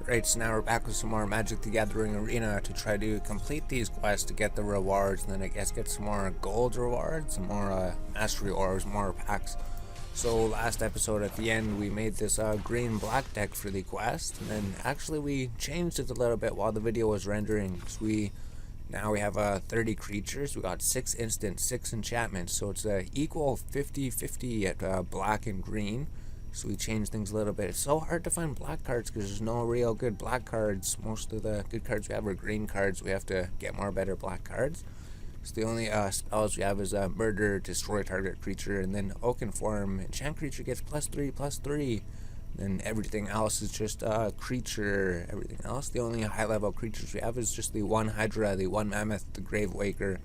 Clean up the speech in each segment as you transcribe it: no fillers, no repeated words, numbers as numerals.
Right, so now we're back with some more Magic the Gathering Arena to try to complete these quests to get the rewards, and then I guess get some more gold rewards, some more mastery orbs, more packs. So last episode at the end we made this green-black deck for the quest, and then actually we changed it a little bit while the video was rendering. So now we have 30 creatures, we got 6 instant, 6 enchantments, so it's equal 50-50 at black and green. So we changed things a little bit. It's so hard to find black cards because there's no real good black cards. Most of the good cards we have are green cards. We have to get more better black cards. So the only spells we have is Murder, Destroy Target Creature, and then Oaken Form. Enchant Creature gets +3/+3. Then everything else is just creature. Everything else, the only high level creatures we have is just the 1 Hydra, the 1 Mammoth, the Grave Waker.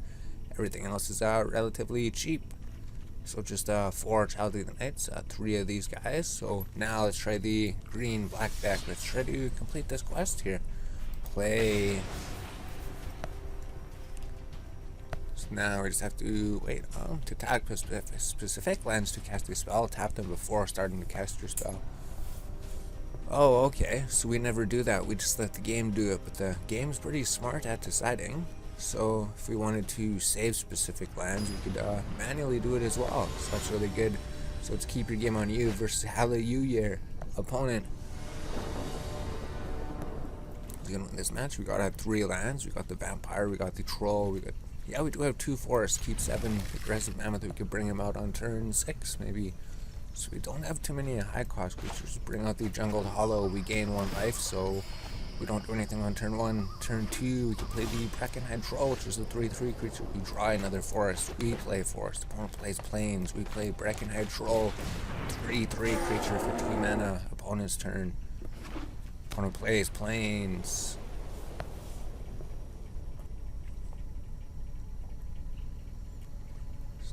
Everything else is relatively cheap. So just 4 Child of the Knights, 3 of these guys. So now let's try the green-black deck. Let's try to complete this quest here. Play. So now we just have to wait to tag specific lands to cast a spell. Tap them before starting to cast your spell. Oh, okay. So we never do that. We just let the game do it. But the game's pretty smart at deciding. So if we wanted to save specific lands, we could manually do it as well. So that's really good. So let's keep your game on you versus Hallelujah, opponent. Who's gonna win this match? We got 3 lands. We got the Vampire. We got the Troll. We do have 2 forests. Keep 7 aggressive Mammoth. We could bring him out on turn 6 maybe. So we don't have too many high cost creatures. Bring out the Jungled Hollow. We gain 1 life. So we don't do anything on turn 1. Turn 2, we can play the Breckenhead Troll, which is a 3/3 creature. We draw another forest. We play forest. Opponent plays plains. We play Breckenhead Troll, 3/3 creature for 2 mana. Opponent's turn. Opponent plays plains.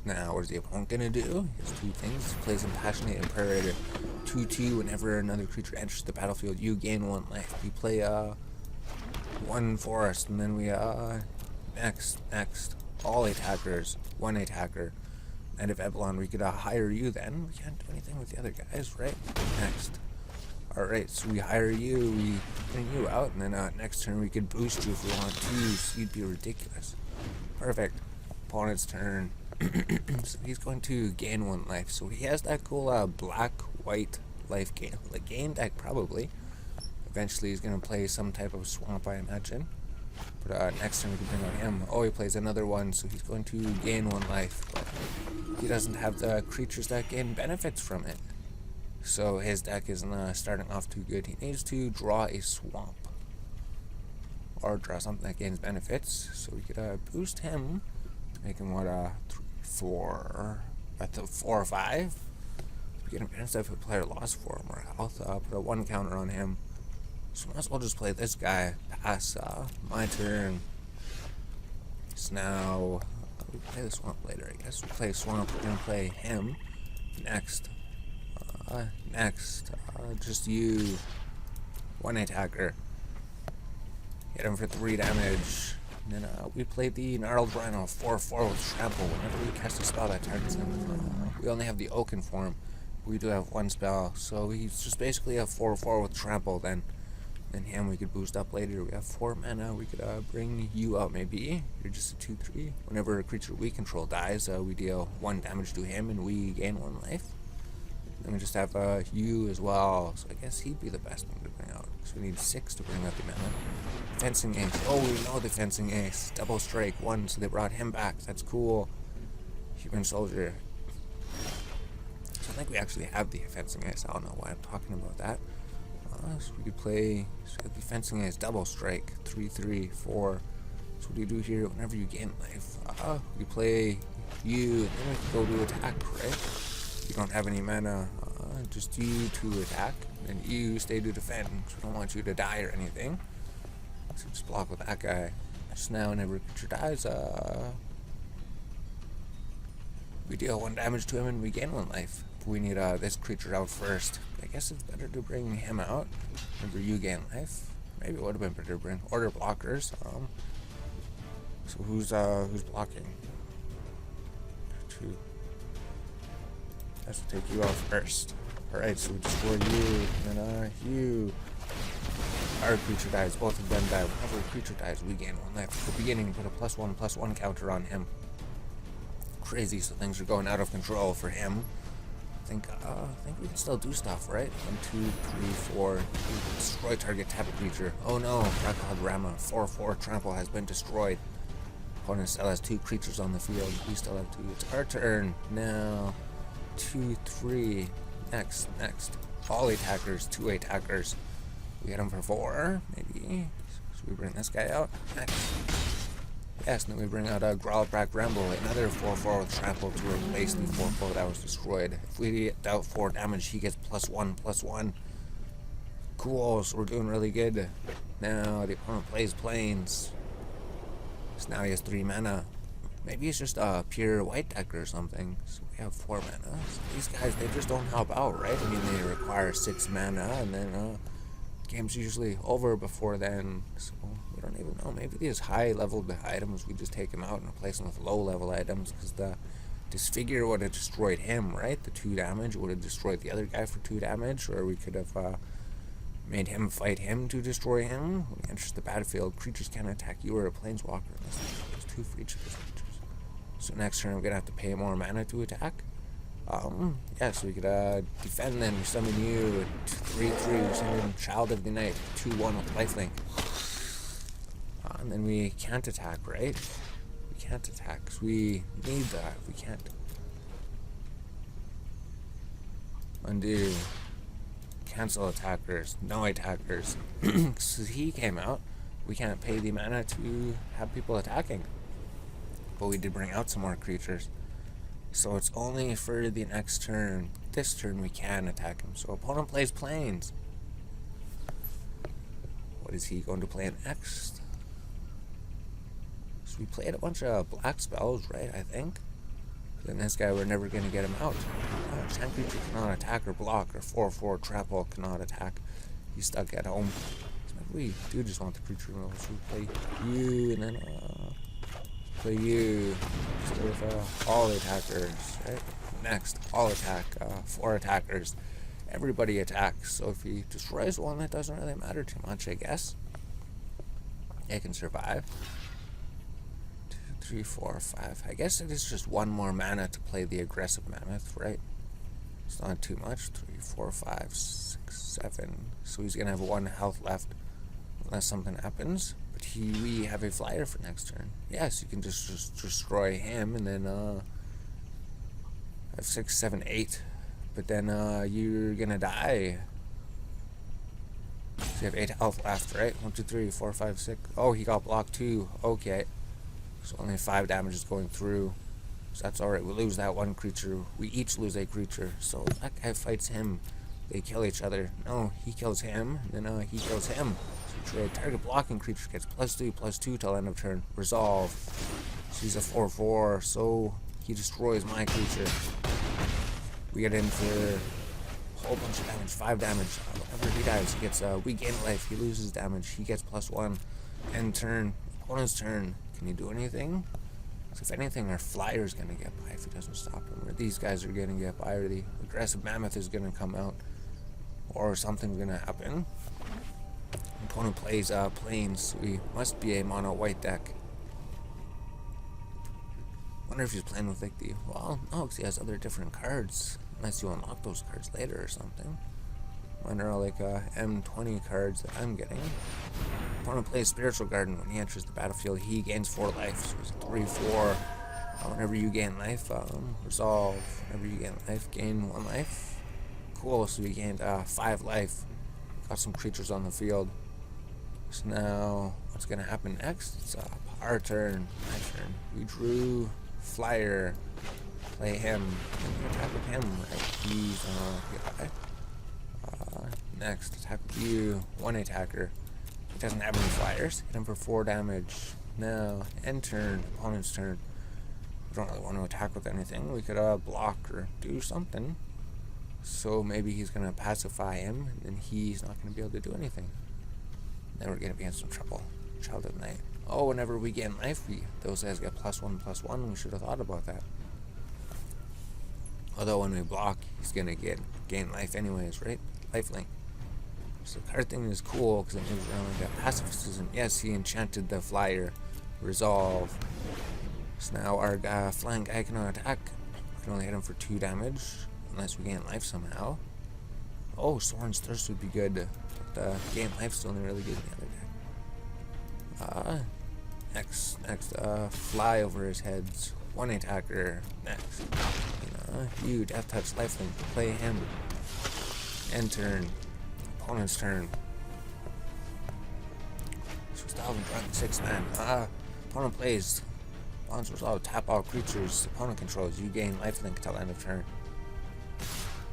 Now, what is the opponent gonna do? He has 2 things. He plays Impassionate Imperator. 2/2. Whenever another creature enters the battlefield, you gain 1 life. We play 1 forest, and then we next all attackers, 1 attacker. End of Ebelon, we could hire you. Then we can't do anything with the other guys, right? Next. All right, so we hire you. We bring you out, and then next turn we could boost you if we want to. So you'd be ridiculous. Perfect. Opponent's turn. So he's going to gain 1 life. So he has that cool black-white life gain deck probably. Eventually he's going to play some type of swamp, I imagine. But next turn we can bring out him. Oh, he plays another one, so he's going to gain 1 life. But he doesn't have the creatures that gain benefits from it. So his deck isn't starting off too good. He needs to draw a swamp. Or draw something that gains benefits. So we could boost him. Make him what 4 or 5. We get him instead if a player lost 4 or more health. Put a 1 counter on him. So might as well just play this guy. Pass my turn. So now we play the swamp later, I guess. We play swamp. We're gonna play him next. Just you. 1 attacker. Hit him for 3 damage. And then we play the Gnarled Rhino, 4/4 with Trample. Whenever we cast a spell that targets him, we only have the Oaken Form. We do have 1 spell, so he's just basically a 4/4 with Trample. Then him we could boost up later. We have 4 mana. We could bring you out maybe. You're just a 2/3. Whenever a creature we control dies, we deal 1 damage to him and we gain 1 life. Then we just have you as well, so I guess he'd be the best one to bring out. So we need 6 to bring out the mana. Fencing Ace. Oh, we know the Fencing Ace. Double Strike 1, so they brought him back. That's cool. Human Soldier. So I think we actually have the Fencing Ace. I don't know why I'm talking about that. So we could play the Fencing Ace, Double Strike, 3/3/4. So what do you do here? Whenever you gain life, we play you, and then we can go to attack, right? You don't have any mana, just you to attack, and you stay to defend. So we don't want you to die or anything. So just block with that guy. Just now, whenever a creature dies, we deal 1 damage to him and we gain 1 life. But we need this creature out first. I guess it's better to bring him out. Whenever you gain life. Maybe it would have been better to bring order blockers. So who's blocking? 2. Has to take you out first. Alright, so we destroy you, and then you. our creature dies, both of them die. Whenever a creature dies, we gain 1 life. At the beginning, put a +1/+1 counter on him. Crazy, so things are going out of control for him. I think we can still do stuff, right? 1, 2, 3, 4. Destroy target tap creature. Oh no, Rama. 4/4 trample has been destroyed. Opponent still has 2 creatures on the field. We still have 2. It's our turn. Now, 2, 3. Next. All attackers, 2 attackers. We hit him for 4, maybe. So we bring this guy out. Next. Yes, and then we bring out a Growlback Ramble, another 4/4 with trample to replace the 4/4 that was destroyed. If we dealt 4 damage, he gets +1/+1. Cool, so we're doing really good. Now the opponent plays Plains. So now he has 3 mana. Maybe it's just a pure white deck or something. So we have 4 mana. So these guys, they just don't help out, right? I mean, they require 6 mana, and then game's usually over before then. So we don't even know. Maybe these high-level items, we just take them out and replace them with low-level items, because the Disfigure would have destroyed him, right? The 2 damage would have destroyed the other guy for 2 damage, or we could have made him fight him to destroy him. When he enters the battlefield, creatures can't attack you or a planeswalker unless there's 2 for each of those creatures. So next turn, I'm going to have to pay more mana to attack. Yeah, so we could defend, then we summon you at 3/3, we summon Child of the Night, 2/1 with lifelink. And then we can't attack, right? We can't attack, because we need that. We can't. Undo. Cancel attackers. No attackers. So he came out. We can't pay the mana to have people attacking. But we did bring out some more creatures. So it's only for the next turn. This turn we can attack him. So opponent plays Plains. What is he going to play next? So we played a bunch of black spells, right, I think. Then this guy, we're never going to get him out. Sand creature cannot attack or block, or 4/4 trample cannot attack. He's stuck at home. So maybe we do just want the creature removal. So we play you, and then play you. Stay with all attackers, right? Next, all attack, 4 attackers. Everybody attacks. So if he destroys one, it doesn't really matter too much, I guess. It can survive. 2, 3, 4, 5. I guess it is just 1 more mana to play the aggressive mammoth, right? It's not too much. 3, 4, 5, 6, 7. So he's gonna have 1 health left unless something happens. But we have a flyer for next turn. Yes, you can just destroy him, and then have 6, 7, 8. But then you're gonna die. So you have 8 health left, right? 1, 2, 3, 4, 5, 6. Oh, he got blocked too. Okay. So only 5 damage is going through. So that's alright. We lose that 1 creature. We each lose a creature. So that guy fights him. They kill each other. No, he kills him. And then he kills him. So trade. Target blocking creature gets +2/+2 till end of turn. Resolve. So he's a 4/4. So he destroys my creature. We get in for a whole bunch of damage. 5 damage. Whenever he dies, he gets we gain life. He loses damage. He gets +1. End turn. Opponent's turn. Can he do anything? So if anything, our flyer is going to get by if he doesn't stop him. Or these guys are going to get by, or the aggressive mammoth is going to come out. Or something's going to happen. Opponent plays Plains. So we must be a mono white deck. Wonder if he's playing with like the... Well, no, because he has other different cards. Unless you unlock those cards later or something. Mine are all like M20 cards that I'm getting. Opponent plays Spiritual Garden. When he enters the battlefield, he gains 4 life. So it's 3/4. Whenever you gain life, resolve. Whenever you gain life, gain 1 life. Cool, so we gained 5 life. Got some creatures on the field. So now, what's going to happen next? It's our turn, my turn. We drew flyer. Play him. And we attack with him, right? He's get next, attack with you. 1 attacker. He doesn't have any flyers. Hit him for 4 damage. Now, end turn, opponent's turn. We don't really want to attack with anything. We could block or do something. So maybe he's going to pacify him, and then he's not going to be able to do anything. Then we're going to be in some trouble. Child of Night. Oh, whenever we gain life, those guys get +1/+1. We should have thought about that. Although when we block, he's going to gain life anyways, right? Lifelink. So card thing is cool because it moves around like that. Pacifism. Yes, he enchanted the flyer. Resolve. So now our flying guy can attack. We can only hit him for 2 damage unless we gain life somehow. Oh, Soren's Thirst would be good. But gain life still only really gives me other deck. Next, fly over his heads. 1 attacker. Next. You, Death Touch, Lifelink. Play him. End turn. Opponent's turn. So still haven't drawn 6 man. Opponent plays. Bonds resolve. Tap all creatures. Opponent controls. You gain lifelink until end of turn.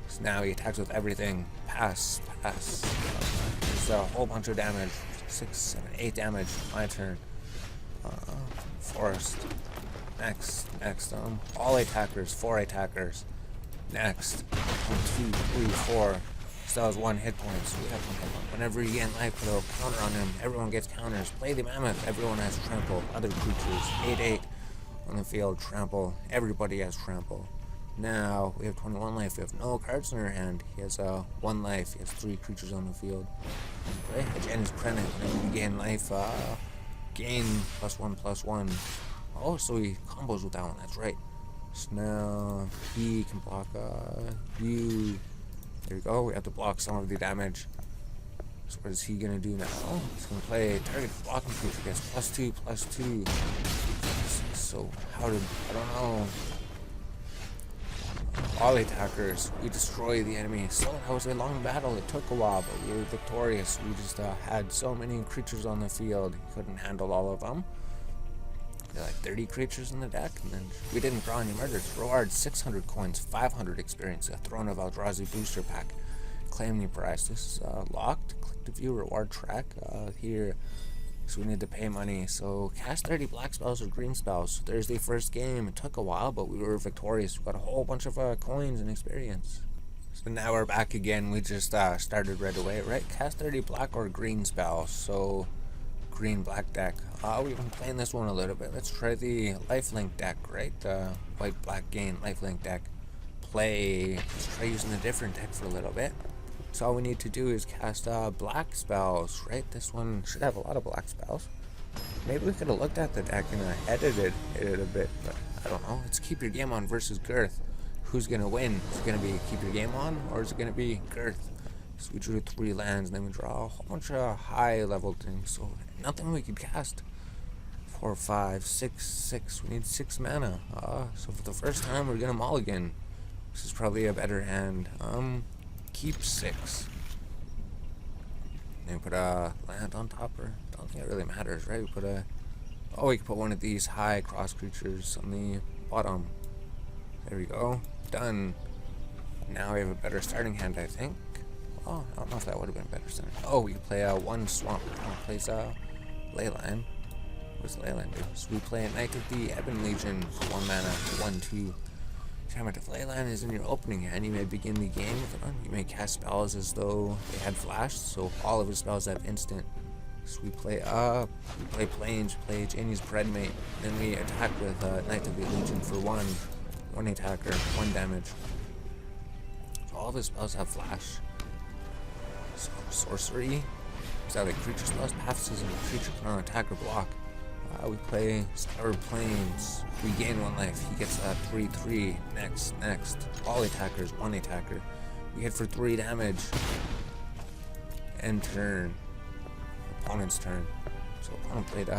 So now he attacks with everything. Pass. There's a whole bunch of damage. 6, 7, 8 damage. My turn. Forest. Next. All attackers. 4 attackers. Next. 1, 2, 3, 4. Still has 1 hit point, so we have 1 hit point. Whenever you gain life, put a counter on him. Everyone gets counters. Play the Mammoth. Everyone has trample. Other creatures. 8/8 on the field. Trample. Everybody has trample. Now we have 21 life. We have no cards in our hand. He has 1 life. He has 3 creatures on the field. Play Janus Prenant. Whenever you gain life, gain +1/+1. Oh, so he combos with that one. That's right. So now he can block you. There we go. We have to block some of the damage. So what is he gonna do now? He's gonna play target blocking creature gets +2/+2. So I don't know. All attackers. We destroy the enemy. So that was a long battle. It took a while, but we were victorious. We just had so many creatures on the field. He couldn't handle all of them. There are like 30 creatures in the deck, and then we didn't draw any murders. Reward 600 coins, 500 experience, a Throne of Eldrazi booster pack. Claim the price. This is locked. Click to view reward track here. So we need to pay money. So cast 30 black spells or green spells. Thursday first game. It took a while, but we were victorious. We got a whole bunch of coins and experience. So now we're back again. We just started right away, right? Cast 30 black or green spells. So green black deck. We've been playing this one a little bit. Let's try the lifelink deck, right? White black gain lifelink deck. Let's try using a different deck for a little bit. So all we need to do is cast black spells, right? This one should have a lot of black spells. Maybe we could have looked at the deck and edited it a bit, but I don't know. It's Keep Your Game On versus Girth. Who's gonna win? Is it gonna be Keep Your Game On, or is it gonna be Girth? So we drew 3 lands, and then we draw a whole bunch of high level things. So nothing we could cast. 4, 5, 6. We need 6 mana. So for the first time, we're gonna mulligan. This is probably a better hand. Keep 6. Then put a land on top, or don't think it really matters, right? We can put one of these high cross creatures on the bottom. There we go. Done. Now we have a better starting hand, I think. Oh, I don't know if that would have been a better starting. Oh, we can play 1 swamp. Plays Leyline. What does Leyline do? So we play a Knight of the Ebon Legion for 1 mana, 1/2. If Leyline is in your opening hand, you may begin the game with it on. You may cast spells as though they had flashed, so all of his spells have instant. So we play Plains, we play Janie's Breadmate, then we attack with Knight of the Legion for 1 attacker, 1 damage. So all of his spells have flash. So sorcery, is that like creature spells? Pacifism, creature cannot attack or block. We play Scoured Plains. We gain 1 life. He gets 3/3. Next. All attackers, 1 attacker. We hit for 3 damage. End turn. Opponent's turn. So opponent played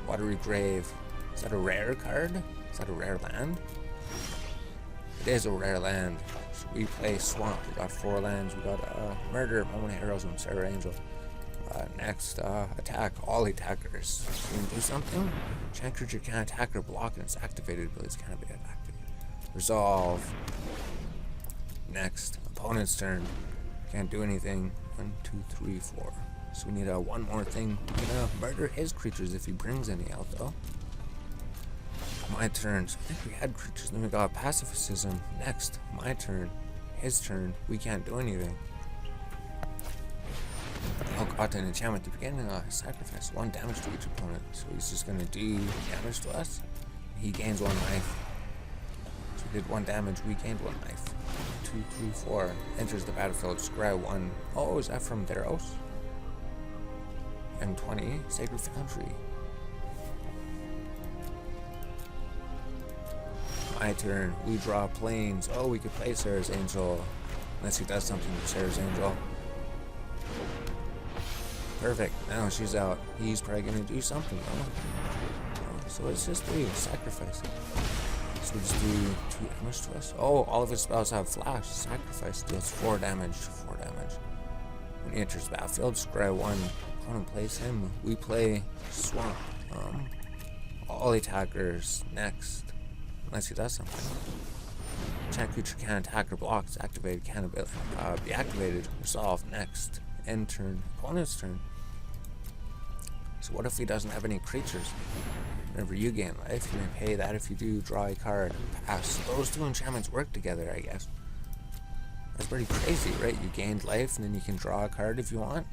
Watery Grave. Is that a rare card? Is that a rare land? It is a rare land. So we play Swamp. We got 4 lands. We got Murder, Moment of Heroism, Sarah Angel. Next, attack all attackers. You can do something. Enchant creature can't attack or block and it's activated, but it's kind of bad activated. Resolve. Next, opponent's turn. Can't do anything. 1, 2, 3, 4. So we need 1 more thing. We're gonna murder his creatures if he brings any out, though. My turn. So I think we had creatures. Then we got Pacifism. Next, my turn. His turn. We can't do anything. Oh, got an enchantment at the beginning. Sacrifice 1 damage to each opponent. So he's just gonna do damage to us. He gains 1 life. So we did 1 damage. We gained 1 life. 2, 3, 4. Enters the battlefield. Scry 1. Oh, is that from Theros? M20. Sacred Foundry. My turn. We draw planes. Oh, we could play Sarah's Angel. Unless he does something to Sarah's Angel. Perfect. Now she's out. He's probably going to do something, though. So let's just do sacrifice it. So we just do 2 damage to us. Oh, all of his spells have flash. Sacrifice deals 4 damage. 4 damage. When he enters the battlefield, scry 1. Opponent plays him. We play Swamp. All attackers next. Unless he does something. Check creature can attack or blocks. Activated can be activated. Resolve next. End turn. Opponent's turn. So what if he doesn't have any creatures? Whenever you gain life, you may pay that if you do draw a card. Pass. Those 2 enchantments work together, I guess. That's pretty crazy, right? You gained life and then you can draw a card if you want.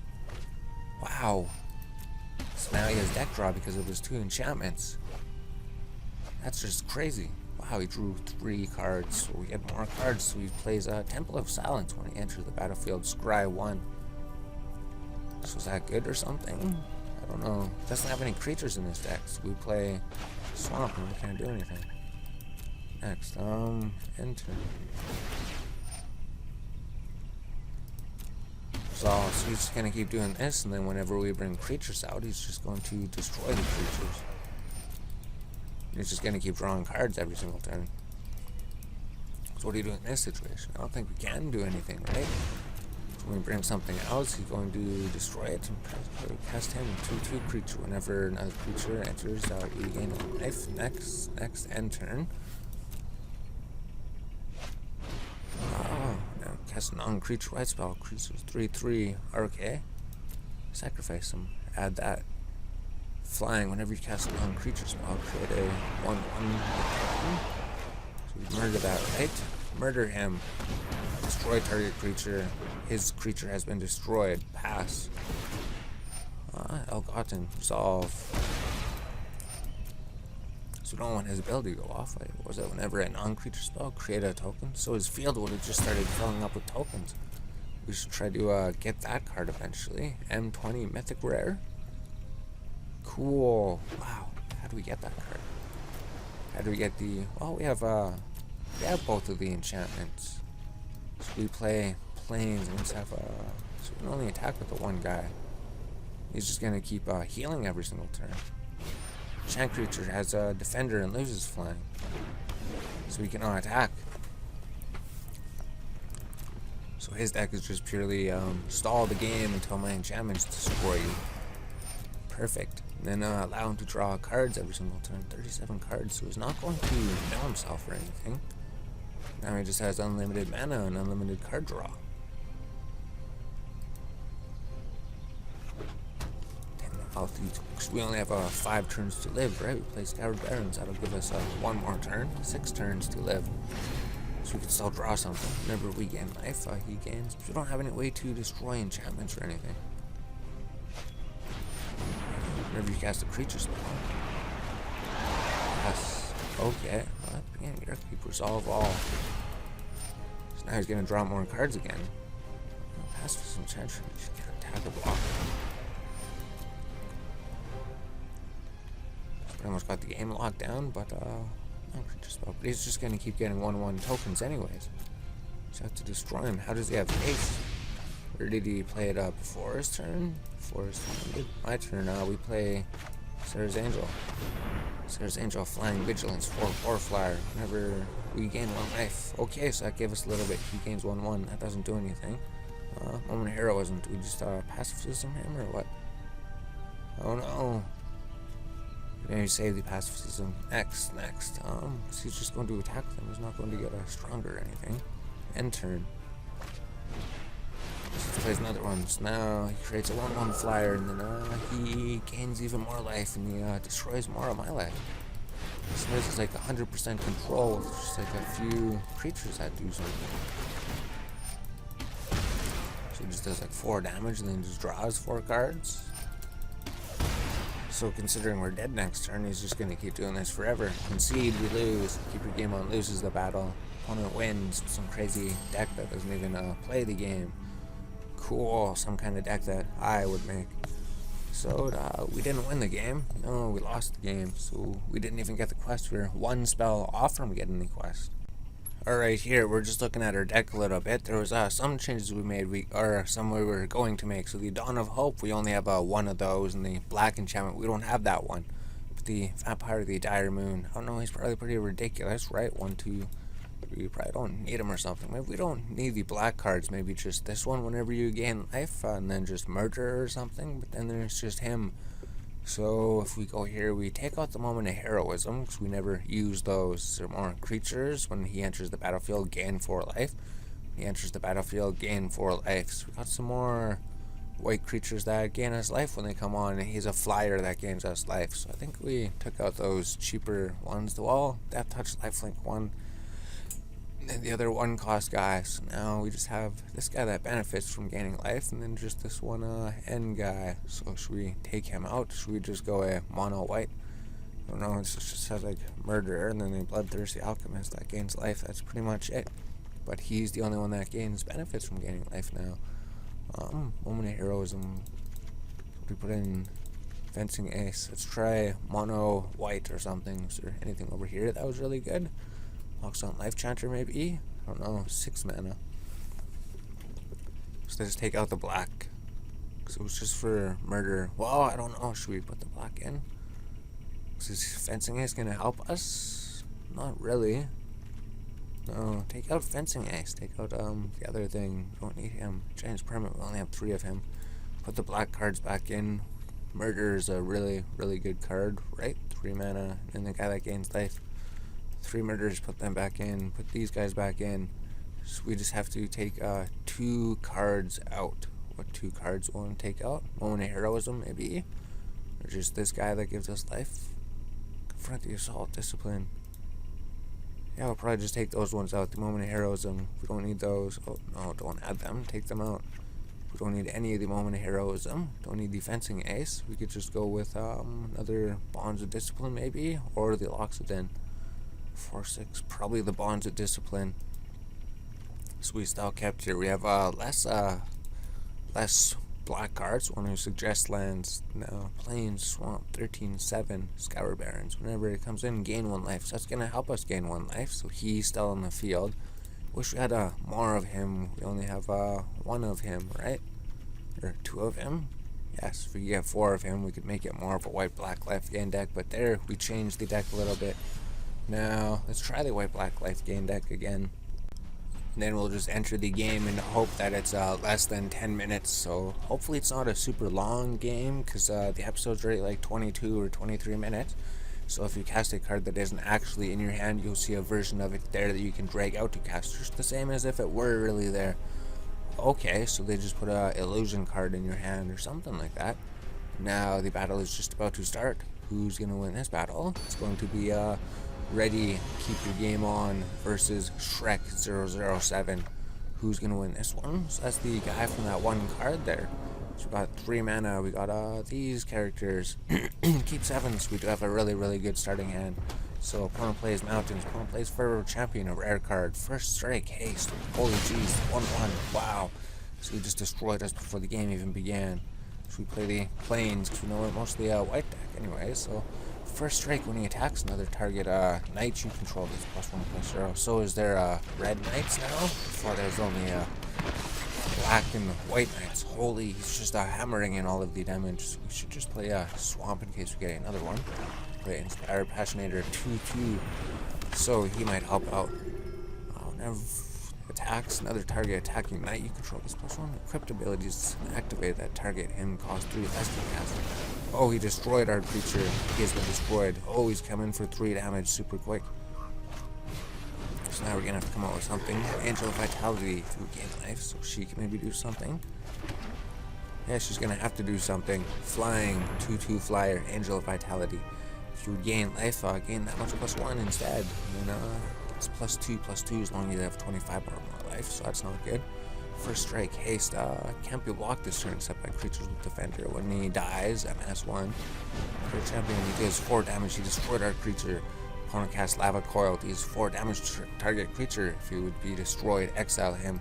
Wow. So now he has deck draw because of his 2 enchantments. That's just crazy. Wow, he drew 3 cards. So we get more cards. So he plays Temple of Silence when he enters the battlefield. Scry 1. So is that good or something? I don't know. Doesn't have any creatures in this deck. So we play Swamp and we can't do anything. Next, enter. So he's just gonna keep doing this, and then whenever we bring creatures out, he's just going to destroy the creatures. He's just gonna keep drawing cards every single turn. So what do you do in this situation? I don't think we can do anything, right? So when we bring something else, he's going to destroy it and cast him 2/2 creature. Whenever another creature enters, you gain a life. Next end turn. Now cast a non-creature white spell. Creatures 3/3. Okay. Sacrifice them. Add that. Flying. Whenever you cast a non-creature spell, create a 1/1. So we murder that, right? Murder him. Destroy target creature. His creature has been destroyed. Pass. Elgotten. Resolve. So we don't want his ability to go off. Like, what was it? Whenever a non-creature spell, create a token. So his field would have just started filling up with tokens. We should try to get that card eventually. M20 Mythic Rare. Cool. Wow. How do we get that card? How do we get the... Well, we have both of the enchantments. So we play planes and we just have so we can only attack with the one guy. He's just gonna keep healing every single turn. Enchant creature has a defender and loses flying. So he cannot attack. So his deck is just purely stall the game until my enchantments destroy you. Perfect. And then allow him to draw cards every single turn. 37 cards, so he's not going to know himself or anything. Now he just has unlimited mana and unlimited card draw. We only have 5 turns to live, right? We play Scoured Barrens. That'll give us 1 more turn. 6 turns to live. So we can still draw something. Whenever we gain life, he gains. But we don't have any way to destroy enchantments or anything. Whenever you cast a creature spell. Yes. Okay. Well, beginning of your keep resolve all. So now he's gonna draw more cards again. Pass for some chance. He can't attack or block. Pretty much got the game locked down, but creature spell. But he's just gonna keep getting 1/1 tokens anyways. So I have to destroy him. How does he have haste? Or did he play it before his turn? Before his turn. My turn. We play Sarah's Angel. Sarah's Angel, Flying Vigilance, 4/4 flyer. Whenever we gain 1 life. Okay, so that gave us a little bit. He gains 1/1. That doesn't do anything. Moment of Heroism. Do we just pacifism him or what? Oh no. Maybe save the pacifism. Next. So he's just going to attack them. He's not going to get stronger or anything. End turn. So he plays another one. So now he creates a 1/1 flyer, and then he gains even more life, and he destroys more of my life. So this is like 100% control with just like a few creatures that do something. So he just does like 4 damage, and then just draws 4 cards. So considering we're dead next turn, he's just going to keep doing this forever. Concede, we lose. Keep your game on, loses the battle. Opponent wins with some crazy deck that doesn't even play the game. Cool, some kind of deck that I would make. So we didn't win the game. No, we lost the game. So we didn't even get the quest. We were one spell off from getting the quest. Alright, here we're just looking at our deck a little bit. There was some changes we made, some we were going to make. So the Dawn of Hope, we only have one of those, and the Black Enchantment, we don't have that one. But the Vampire, the Dire Moon, I don't know, he's probably pretty ridiculous, right? 1, 2, we probably don't need him or something. Maybe we don't need the black cards. Maybe just this one whenever you gain life, and then just murder or something. But then there's just him. So if we go here, we take out the Moment of Heroism, because we never use those. There are more creatures. When he enters the battlefield, gain 4 life. When he enters the battlefield, gain 4 life. So we got some more white creatures that gain us life when they come on, and he's a flyer that gains us life. So I think we took out those cheaper ones. Well, Death Touch, Lifelink 1. And the other 1 cost guy. So now we just have this guy that benefits from gaining life, and then just this one end guy. So should we take him out? Should we just go a mono white? I don't know, it just has like murderer and then a bloodthirsty alchemist that gains life. That's pretty much it. But he's the only one that gains benefits from gaining life now. Moment of Heroism. We put in Fencing Ace. Let's try mono white or something. Is there anything over here that was really good? Locks on Life Chanter maybe? I don't know, 6 mana. So let's take out the black. Because it was just for murder. Well, I don't know, should we put the black in? Is Fencing Ace going to help us? Not really. No, take out Fencing Ace. Take out the other thing. We don't need him. Giant's Permit, we only have 3 of him. Put the black cards back in. Murder is a really, really good card, right? 3 mana, and the guy that gains life. 3 murders, put them back in, put these guys back in. So we just have to take 2 cards out. What 2 cards we want to take out? Moment of Heroism, maybe? Or just this guy that gives us life? Confront the Assault, Discipline. Yeah, we'll probably just take those ones out. The Moment of Heroism, we don't need those. Oh, no, don't add them, take them out. We don't need any of the Moment of Heroism. Don't need the Fencing Ace. We could just go with another Bonds of Discipline, maybe? Or the Loxodon. 4/6, probably the Bonds of Discipline. So we still kept here. We have less black cards. One who suggests lands. No, Plains, Swamp, 13/7, Scour Barrens. Whenever it comes in, gain 1 life. So that's gonna help us gain 1 life. So he's still on the field. Wish we had more of him. We only have 1 of him, right? Or 2 of him. Yes, if we get 4 of him, we could make it more of a white-black life gain deck. But there, we changed the deck a little bit. Now, let's try the white-black life gain deck again. And then we'll just enter the game in the hope that it's less than 10 minutes. So hopefully it's not a super long game, because the episode's already like 22 or 23 minutes. So if you cast a card that isn't actually in your hand, you'll see a version of it there that you can drag out to cast. Just the same as if it were really there. Okay, so they just put a illusion card in your hand or something like that. Now the battle is just about to start. Who's going to win this battle? It's going to be Ready, Keep Your Game On versus Shrek 007. Who's gonna win this one? So that's the guy from that 1 card there. So we got 3 mana. We got these characters. Keep 7. So we do have a really, really good starting hand. So opponent plays Mountains. Opponent plays Fervor Champion, a rare card. First Strike, Haste. Holy jeez, 1/1. Wow. So he just destroyed us before the game even began. So we play the Plains, because we know we're mostly a white deck anyway. So First Strike, when he attacks another target knight you control, this +1/+0. So is there red knights now? Before there's only black and white knights. Holy, he's just hammering in all of the damage. So we should just play Swamp in case we get another one. Play Inspired Passionator 2/2. So he might help out. Whenever attacks another target attacking knight you control, this +1 equipped abilities activate that target him, cost 3 less to cast. Oh, he destroyed our creature. He has been destroyed. Oh, he's coming for 3 damage super quick. So now we're gonna have to come up with something. Angel of Vitality to gain life, so she can maybe do something. Yeah, she's gonna have to do something. Flying, 2/2 flyer, Angel of Vitality. If you gain life, gain that much +1 instead. And it's +2/+2 as long as you have 25 or more life, so that's not good. First Strike, Haste, can't be blocked this turn except by creatures with Defender. When he dies, -1. For champion, he does 4 damage. He destroyed our creature. Opponent casts Lava Coil, deals 4 damage to target creature. If he would be destroyed, exile him.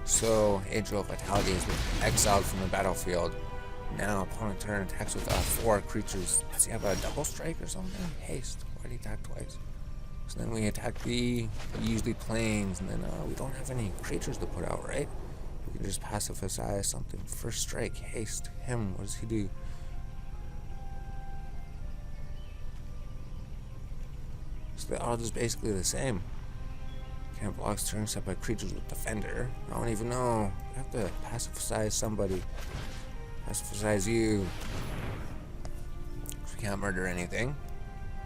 So Angel of Vitality has been exiled from the battlefield. Now opponent turn attacks with 4 creatures. Does he have a double strike or something? Haste. Why did he attack twice? So then we attack the usually planes, and then we don't have any creatures to put out, right? We can just pacify something. First strike, haste. Him, what does he do? So the odds is basically the same. Can't block turn set by creatures with defender. I don't even know. We have to pacify somebody. Pacify you. We can't murder anything.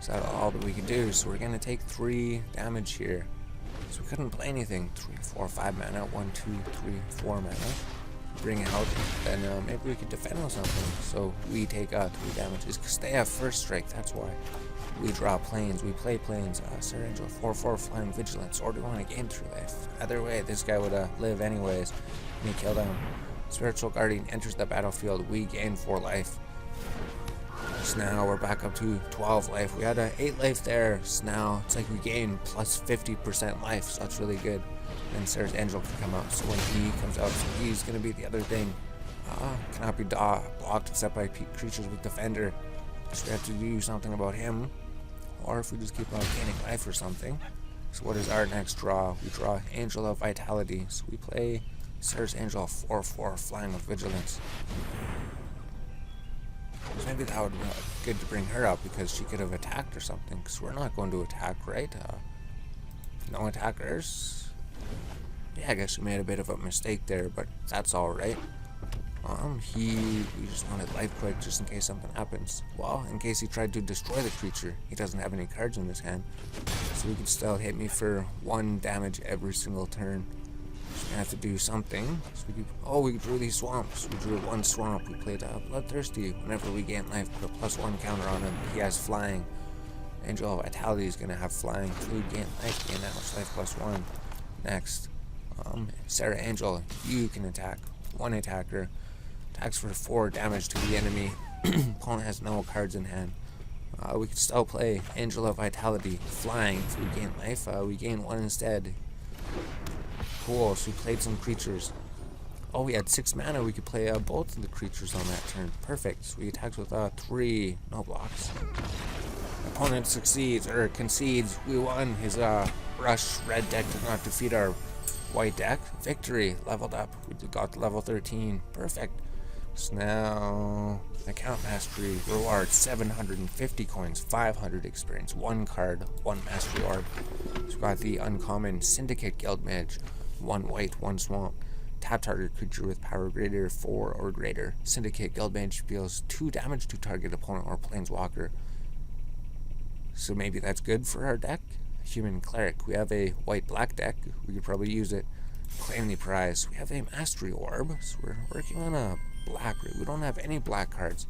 So that's all that we can do. So we're gonna take 3 damage here. So we couldn't play anything. 3, 4, 5 mana. 1, 2, 3, 4 mana. Bring it out. Then maybe we could defend or something. So we take 3 damages because they have first strike. That's why. We draw planes. We play planes. Sir Angel 4/4 flying vigilance. Or do we want to gain 3 life? Either way, this guy would live anyways. And he killed him. Spiritual Guardian enters the battlefield. We gain 4 life. So now we're back up to 12 life. We had 8 life there. So now it's like we gain plus 50% life. So that's really good. And Sarah's Angel can come out. So when he comes out, so he's going to be the other thing. Cannot be blocked except by creatures with defender. So we have to do something about him. Or if we just keep on gaining life or something. So what is our next draw? We draw Angel of Vitality. So we play Sarah's Angel 4/4 flying with vigilance. So maybe that would be good to bring her up because she could have attacked or something. Because we're not going to attack, right? No attackers. Yeah, I guess we made a bit of a mistake there, but that's alright. We just wanted life quick just in case something happens. Well, in case he tried to destroy the creature, he doesn't have any cards in his hand. So he could still hit me for 1 damage every single turn. So we have to do something. So we drew these swamps. We drew 1 swamp. We played Bloodthirsty. Whenever we gain life, put a +1 counter on him. He has flying. Angel of Vitality is going to have flying. So we gain life, gain that much life +1. Next, Sarah Angel, you can attack. 1 attacker. Attacks for 4 damage to the enemy. Opponent has no cards in hand. We can still play Angel of Vitality, flying. If we gain life, we gain 1 instead. Cool, so we played some creatures. Oh, we had 6 mana. We could play both of the creatures on that turn. Perfect. So we attacked with 3, no blocks. Opponent succeeds, or concedes. We won. His Rush red deck did not defeat our white deck. Victory. Leveled up. We got to level 13. Perfect. So now, account mastery, reward 750 coins, 500 experience, 1 card, 1 mastery orb. So we got the uncommon Syndicate Guildmage, 1 white, 1 swamp. Tap target creature with power greater 4 or greater. Syndicate Guildmage deals 2 damage to target opponent or planeswalker. So maybe that's good for our deck. Human Cleric, we have a white-black deck, we could probably use it. Claim the prize, we have a mastery orb, so we're working on a black. We don't have any black cards.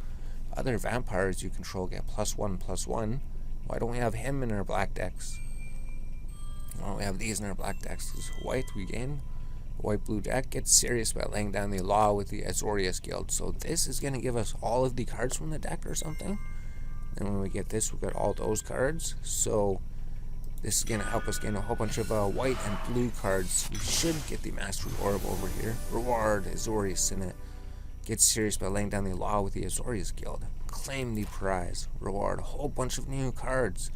Other vampires you control get +1/+1. Why don't we have him in our black decks? Why don't we have these in our black decks? This white we gain. White-blue deck gets serious by laying down the law with the Azorius Guild. So this is going to give us all of the cards from the deck or something. And when we get this, we got all those cards. So this is going to help us gain a whole bunch of white and blue cards. We should get the Mastery Orb over here. Reward Azorius in it. Get serious by laying down the law with the Azorius Guild. Claim the prize. Reward a whole bunch of new cards.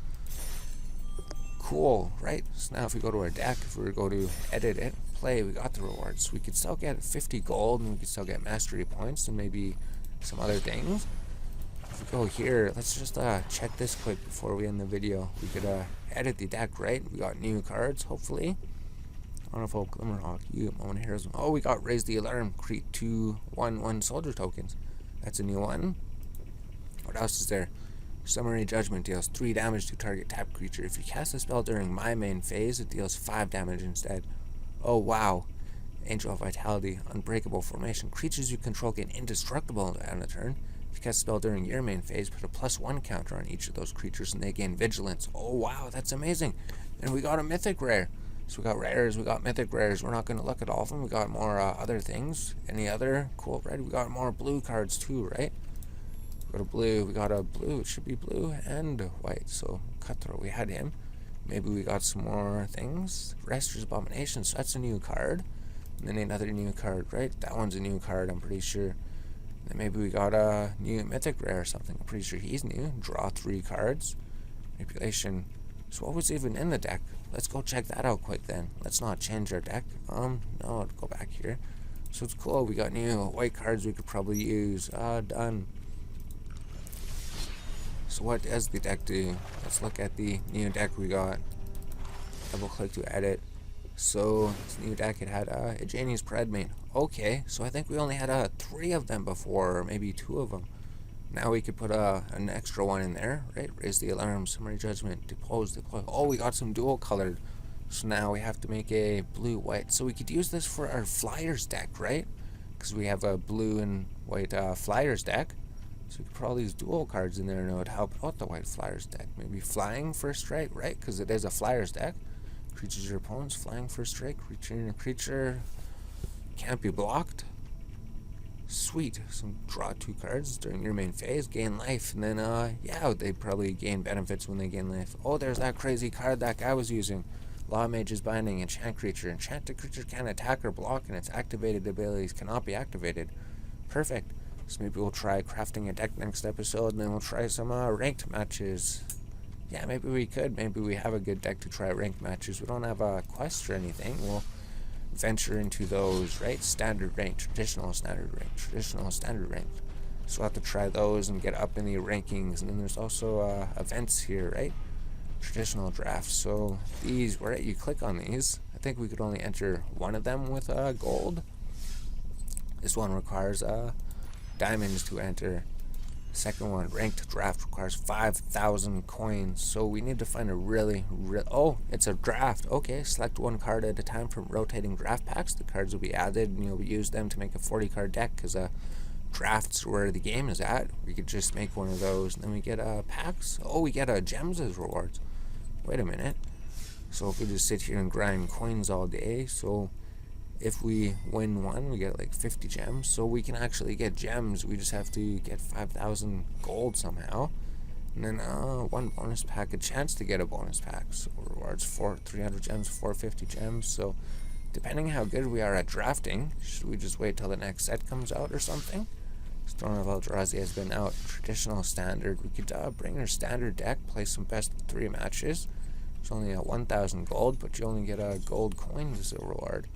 Cool, right? So now if we go to our deck, if we go to edit it, play, we got the rewards. We could still get 50 gold, and we could still get mastery points, and maybe some other things. If we go here, let's just check this quick before we end the video. We could edit the deck, right? We got new cards, hopefully. Honorable Glimmerhawk, you moment heroes. Oh, we got Raise the Alarm, create 2/1/1 soldier tokens. That's a new one. What else is there? Summary Judgment deals 3 damage to target tapped creature. If you cast a spell during my main phase, it deals 5 damage instead. Oh wow. Angel of Vitality, Unbreakable Formation. Creatures you control get indestructible on a turn. If you cast a spell during your main phase, put a +1 counter on each of those creatures and they gain vigilance. Oh wow, that's amazing. And we got a mythic rare. So we got rares, we got mythic rares. We're not going to look at all of them. We got more other things. Any other? Cool, right? We got more blue cards too, right? Go to blue. We got a blue. It should be blue and white. So Cutthroat, we had him. Maybe we got some more things. Rester's Abomination, so that's a new card. And then another new card, right? That one's a new card, I'm pretty sure. Then maybe we got a new Mythic Rare or something. I'm pretty sure he's new. Draw 3 cards. Manipulation. So what was even in the deck? Let's go check that out quick then. Let's not change our deck. No, go back here. So it's cool. We got new white cards we could probably use. Done. So what does the deck do? Let's look at the new deck we got. Double click to edit. So this new deck, it had a Janie's Predmate. Okay, so I think we only had 3 of them before, or maybe 2 of them. Now we could put an extra one in there, right? Raise the Alarm, Summary Judgment, Depose, Deploy. Oh, we got some dual colored. So now we have to make a blue-white. So we could use this for our Flyers deck, right? Because we have a blue and white Flyers deck. So we could put all these dual cards in there and it would help out the white Flyers deck. Maybe Flying first strike, right? Because it is a Flyers deck. Creatures your opponents, flying first strike. Creature can't be blocked. Sweet. Some draw 2 cards during your main phase, gain life, and then yeah, they probably gain benefits when they gain life. Oh, there's that crazy card that guy was using. Law Mage's Binding, enchant creature. Enchanted creature can attack or block, and its activated abilities cannot be activated. Perfect. So maybe we'll try crafting a deck next episode, and then we'll try some ranked matches. Yeah, maybe we could. Maybe we have a good deck to try ranked matches. We don't have a quest or anything. We'll venture into those, right? Standard ranked, traditional, standard ranked, traditional, standard ranked. So we'll have to try those and get up in the rankings. And then there's also events here, right? Traditional draft. So these, where you click on these, I think we could only enter one of them with gold. This one requires diamonds to enter. Second one, ranked draft, requires 5,000 coins. So we need to find a really, oh, it's a draft. Okay, select 1 card at a time from rotating draft packs. The cards will be added and you'll use them to make a 40 card deck, because drafts where the game is at. We could just make one of those and then we get packs. Oh, we get gems as rewards. Wait a minute. So if we just sit here and grind coins all day, so if we win one, we get like 50 gems. So we can actually get gems. We just have to get 5,000 gold somehow. And then 1 bonus pack, a chance to get a bonus pack. So rewards 300 gems, 450 gems. So depending how good we are at drafting, should we just wait till the next set comes out or something? Throne of Eldrazi has been out. Traditional, standard. We could bring our standard deck, play some best of 3 matches. It's only 1,000 gold, but you only get gold coins as a reward.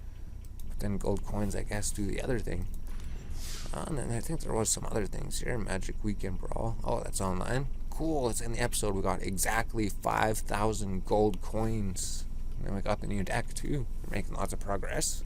Then gold coins, I guess, do the other thing. And then I think there was some other things here. Magic Weekend Brawl. Oh, that's online. Cool. It's in the episode. We got exactly 5,000 gold coins. And then we got the new deck, too. We're making lots of progress.